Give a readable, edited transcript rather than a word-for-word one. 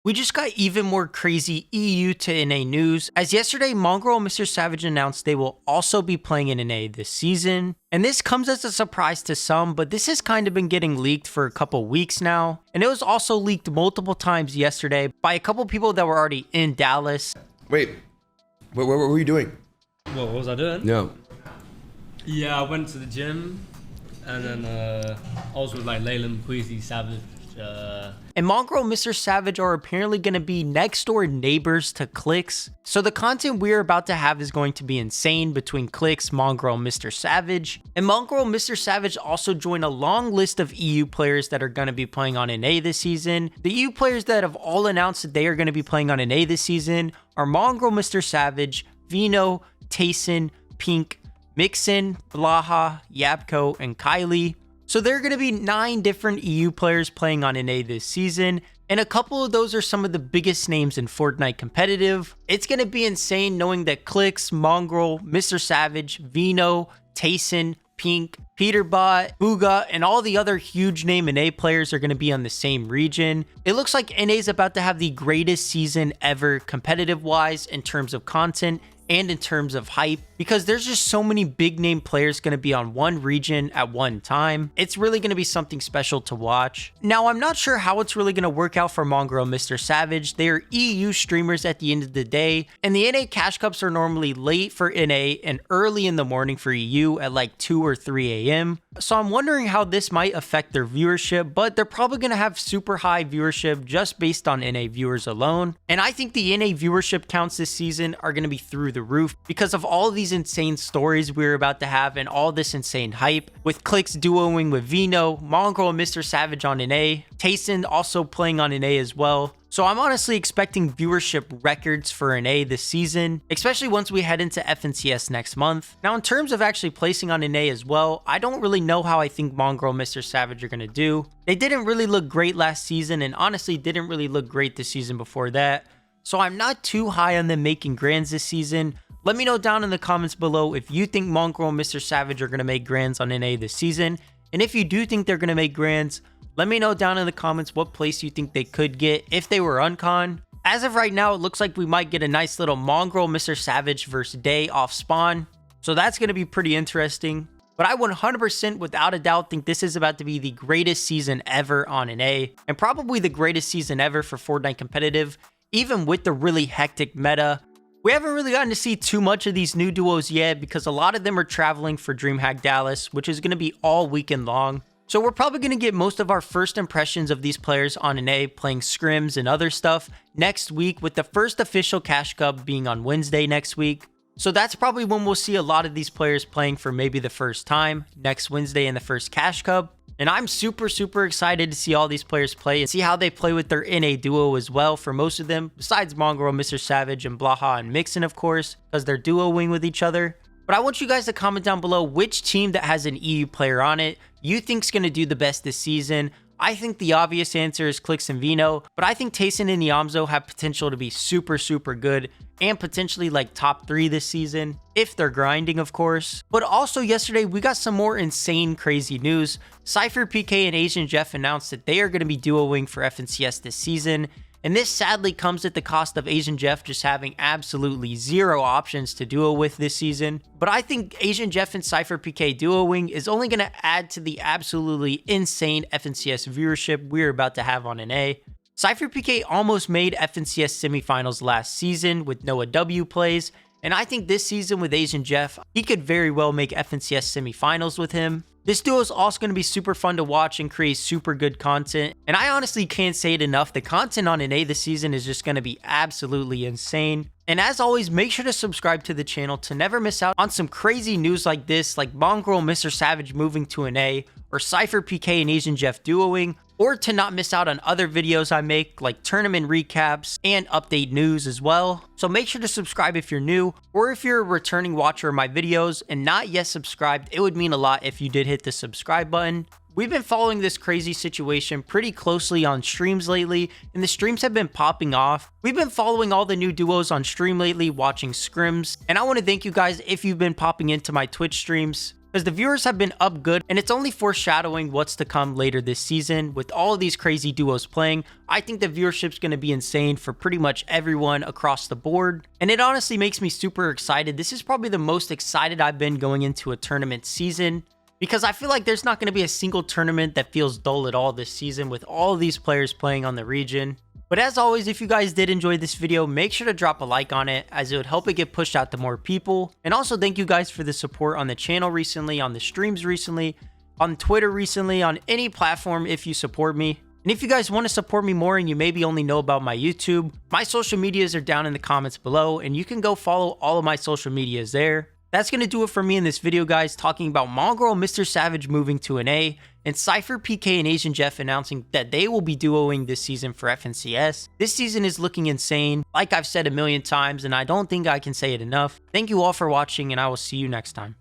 We just got even more crazy EU to NA news, as yesterday Mongraal MrSavage announced they will also be playing in NA this season. And this comes as a surprise to some, but this has kind of been getting leaked for a couple weeks now. And it was also leaked multiple times yesterday by a couple people that were already in Dallas. Wait, what were you doing? What was I doing? No. Yeah, I went to the gym, and then I was with like Leyland, Queasy, Savage. And Mongraal MrSavage are apparently going to be next door neighbors to Clix. So the content we're about to have is going to be insane between Clix, Mongraal MrSavage. And Mongraal MrSavage also joined a long list of EU players that are going to be playing on NA this season. The EU players that have all announced that they are going to be playing on NA this season are Mongraal MrSavage, Vino, Tayson, Pink, Mixin, Blaha, Yapko, and Kylie. So there are going to be 9 different EU players playing on NA this season, and a couple of those are some of the biggest names in Fortnite competitive. It's going to be insane knowing that Clix, Mongraal, MrSavage, Vino, Tayson, Pink, Peterbot, Booga, and all the other huge name NA players are going to be on the same region. It looks like NA is about to have the greatest season ever competitive-wise in terms of content and in terms of hype, because there's just so many big name players going to be on one region at one time. It's really going to be something special to watch. Now, I'm not sure how it's really going to work out for Mongraal MrSavage. They are EU streamers at the end of the day, and the NA Cash Cups are normally late for NA and early in the morning for EU at like 2 or 3 a.m. So I'm wondering how this might affect their viewership, but they're probably going to have super high viewership just based on NA viewers alone. And I think the NA viewership counts this season are going to be through the roof because of all these insane stories we're about to have and all this insane hype, with Clix duoing with Vino, Mongraal MrSavage on NA, Tayson also playing on NA as well. So I'm honestly expecting viewership records for NA this season, especially once we head into FNCS next month. Now, in terms of actually placing on NA as well, I don't really know how I think Mongraal MrSavage are going to do. They didn't really look great last season, and honestly didn't really look great the season before that. So I'm not too high on them making grands this season. Let me know down in the comments below if you think Mongraal MrSavage are going to make grands on NA this season. And if you do think they're going to make grands, let me know down in the comments what place you think they could get if they were uncon. As of right now, it looks like we might get a nice little Mongraal MrSavage versus Day off spawn. So that's going to be pretty interesting. But I 100% without a doubt think this is about to be the greatest season ever on NA. And probably the greatest season ever for Fortnite competitive, even with the really hectic meta. We haven't really gotten to see too much of these new duos yet because a lot of them are traveling for DreamHack Dallas, which is going to be all weekend long. So we're probably going to get most of our first impressions of these players on NA playing scrims and other stuff next week, with the first official Cash Cup being on Wednesday next week. So that's probably when we'll see a lot of these players playing for maybe the first time, next Wednesday in the first Cash Cup. And I'm super excited to see all these players play and see how they play with their NA duo as well for most of them, besides Mongraal MrSavage and Blaha and Mixin, of course, because they're duoing with each other. But I want you guys to comment down below which team that has an EU player on it you think's going to do the best this season. I think the obvious answer is Clix and Vino, but I think Tayson and Yamzo have potential to be super good and potentially like top 3 this season, if they're grinding, of course. But also yesterday, we got some more insane, crazy news. SypherPK and AsianJeff announced that they are going to be duoing for FNCS this season. And this sadly comes at the cost of AsianJeff just having absolutely 0 options to duo with this season. But I think AsianJeff and SypherPK duoing is only going to add to the absolutely insane FNCS viewership we're about to have on NA. SypherPK almost made FNCS semifinals last season with Noah W plays, and I think this season with AsianJeff, he could very well make FNCS semifinals with him. This duo is also going to be super fun to watch and create super good content. And I honestly can't say it enough. The content on NA this season is just going to be absolutely insane. And as always, make sure to subscribe to the channel to never miss out on some crazy news like this, like Mongraal MrSavage moving to NA, or SypherPK and AsianJeff duoing, or to not miss out on other videos I make like tournament recaps and update news as well. So make sure to subscribe if you're new, or if you're a returning watcher of my videos and not yet subscribed, it would mean a lot if you did hit the subscribe button. We've been following this crazy situation pretty closely on streams lately, and the streams have been popping off. We've been following all the new duos on stream lately, watching scrims, and I want to thank you guys if you've been popping into my Twitch streams. because the viewers have been up good, and it's only foreshadowing what's to come later this season. With all of these crazy duos playing, I think the viewership's going to be insane for pretty much everyone across the board, and it honestly makes me super excited. This is probably the most excited I've been going into a tournament season, because I feel like there's not going to be a single tournament that feels dull at all this season with all of these players playing on the region. But as always, if you guys did enjoy this video, make sure to drop a like on it, as it would help it get pushed out to more people. And also thank you guys for the support on the channel recently, on the streams recently, on Twitter recently, on any platform if you support me. And if you guys want to support me more and you maybe only know about my YouTube, my social medias are down in the comments below, and you can go follow all of my social medias there. That's going to do it for me in this video, guys, talking about Mongraal MrSavage moving to an A, and CypherPK and AsianJeff announcing that they will be duoing this season for FNCS. This season is looking insane, like I've said a million times, and I don't think I can say it enough. Thank you all for watching, and I will see you next time.